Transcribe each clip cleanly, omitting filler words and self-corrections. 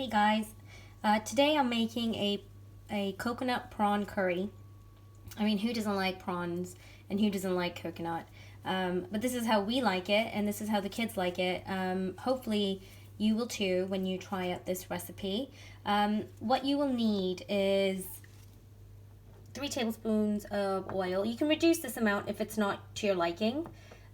Hey guys, today I'm making a coconut prawn curry. I mean, who doesn't like prawns and who doesn't like coconut? But this is how we like it, and this is how the kids like it. Hopefully you will too when you try out this recipe. What you will need is 3 tablespoons of oil. You can reduce this amount if it's not to your liking.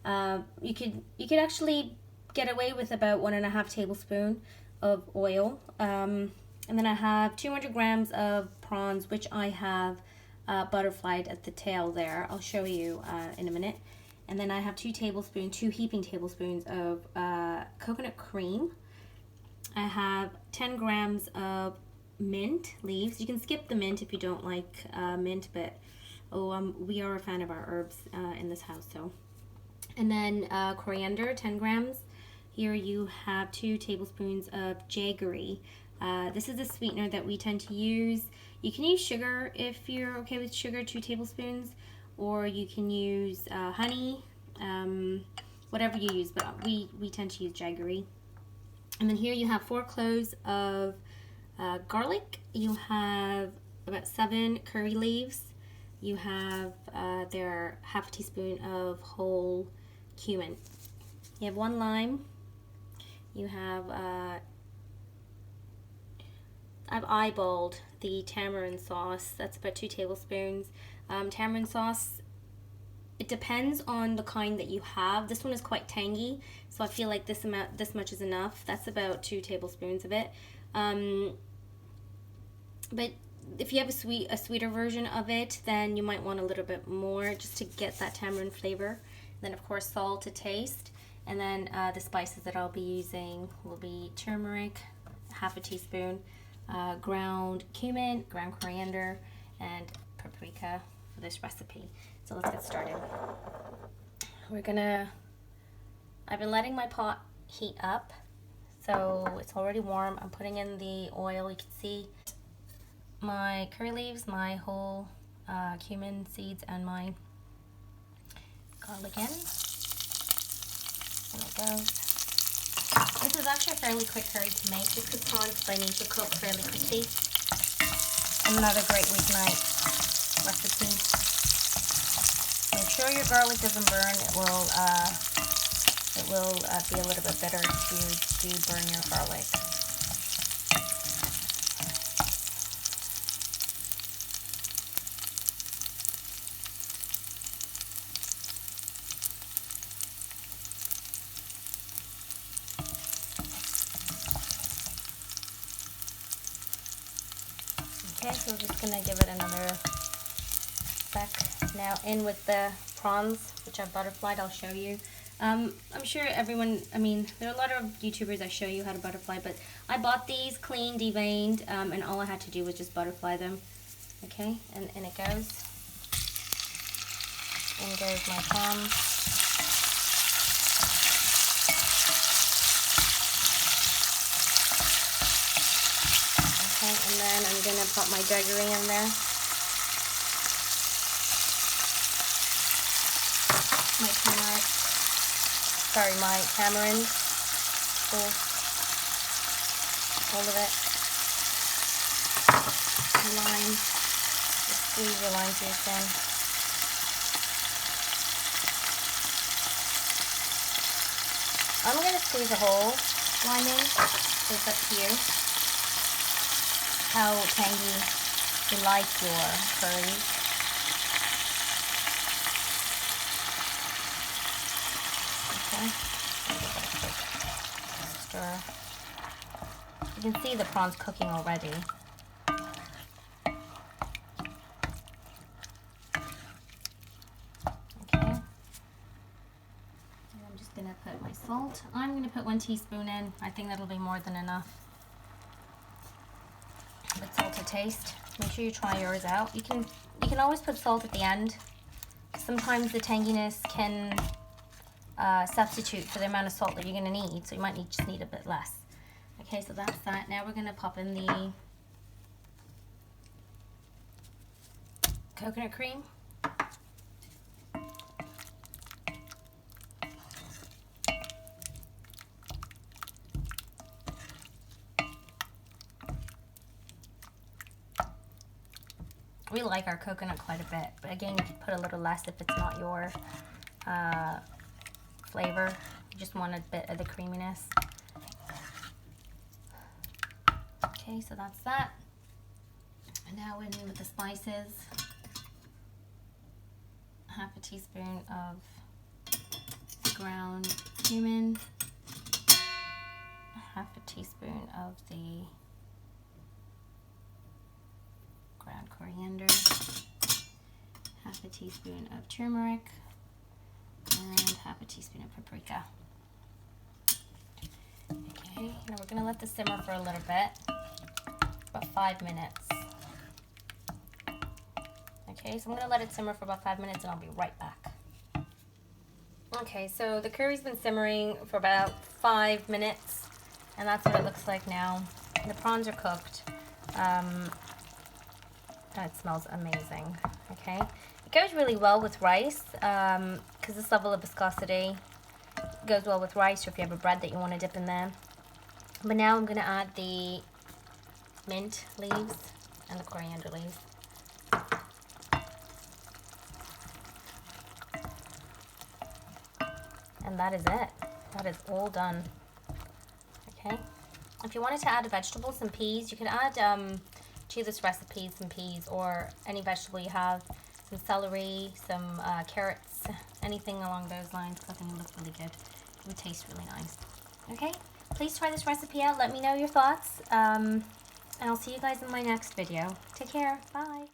You could actually get away with about 1.5 tablespoons of oil. And then I have 200 grams of prawns, which I have butterflied at the tail there. I'll show you in a minute. And then I have 2 heaping tablespoons of coconut cream. I have 10 grams of mint leaves. You can skip the mint if you don't like mint, but we are a fan of our herbs in this house. So, and then coriander, 10 grams. Here you have 2 tablespoons of jaggery. This is the sweetener that we tend to use. You can use sugar if you're okay with sugar, 2 tablespoons, or you can use honey, whatever you use, but we tend to use jaggery. And then here you have 4 cloves of garlic. You have about 7 curry leaves. You have there half a teaspoon of whole cumin. You have 1 lime. You have I've eyeballed the tamarind sauce. That's about 2 tablespoons. Tamarind sauce, it depends on the kind that you have. This one is quite tangy, so I feel like this much is enough. That's about 2 tablespoons of it. But if you have a sweeter version of it, then you might want a little bit more just to get that tamarind flavor. And then of course salt to taste. And then the spices that I'll be using will be turmeric, half a teaspoon, ground cumin, ground coriander, and paprika for this recipe. So let's get started. I've been letting my pot heat up, so it's already warm. I'm putting in the oil. You can see my curry leaves, my whole cumin seeds, and my garlic in. And it goes. This is actually a fairly quick curry to make just because prawns by nature cook fairly quickly. Another great weeknight recipe. Make sure your garlic doesn't burn. It will be a little bit bitter if you do burn your garlic. Okay, so we're just gonna give it another sec. Now in with the prawns, which I've butterflied. I'll show you. I'm sure everyone, there are a lot of YouTubers that show you how to butterfly, but I bought these clean, deveined, and all I had to do was just butterfly them. Okay, and it goes. In goes my prawns. And then I'm going to put my jaggery in there. My tamarind. All of it. Lime. Just squeeze your lime juice in. I'm going to squeeze a whole lime in, so it's up to you how tangy you like your curry. Okay. Stir. You can see the prawns cooking already. Okay. And I'm just gonna put my salt. I'm gonna put 1 teaspoon in. I think that'll be more than enough. With salt to taste. Make sure you try yours out. You can always put salt at the end. Sometimes the tanginess can substitute for the amount of salt that you're going to need, so you might just need a bit less. Okay, so that's that. Now we're going to pop in the coconut cream. We like our coconut quite a bit, but again, you can put a little less if it's not your flavor. You just want a bit of the creaminess. Okay, so that's that. And now we're in with the spices. Half a teaspoon of ground cumin. Half a teaspoon of the ground coriander. Half a teaspoon of turmeric. And half a teaspoon of paprika. Okay, now we're going to let this simmer for a little bit. About 5 minutes. Okay, so I'm going to let it simmer for about 5 minutes and I'll be right back. Okay, so the curry's been simmering for about 5 minutes and that's what it looks like now. The prawns are cooked. And it smells amazing. Okay, it goes really well with rice because this level of viscosity goes well with rice or if you have a bread that you want to dip in there. But now I'm going to add the mint leaves and the coriander leaves. And that is it. That is all done. Okay. If you wanted to add vegetables, some peas, you can add to this recipe some peas or any vegetable you have. Some celery, some carrots, anything along those lines. I think it would look really good. It would taste really nice. Okay. Please try this recipe out. Let me know your thoughts. And I'll see you guys in my next video. Take care. Bye.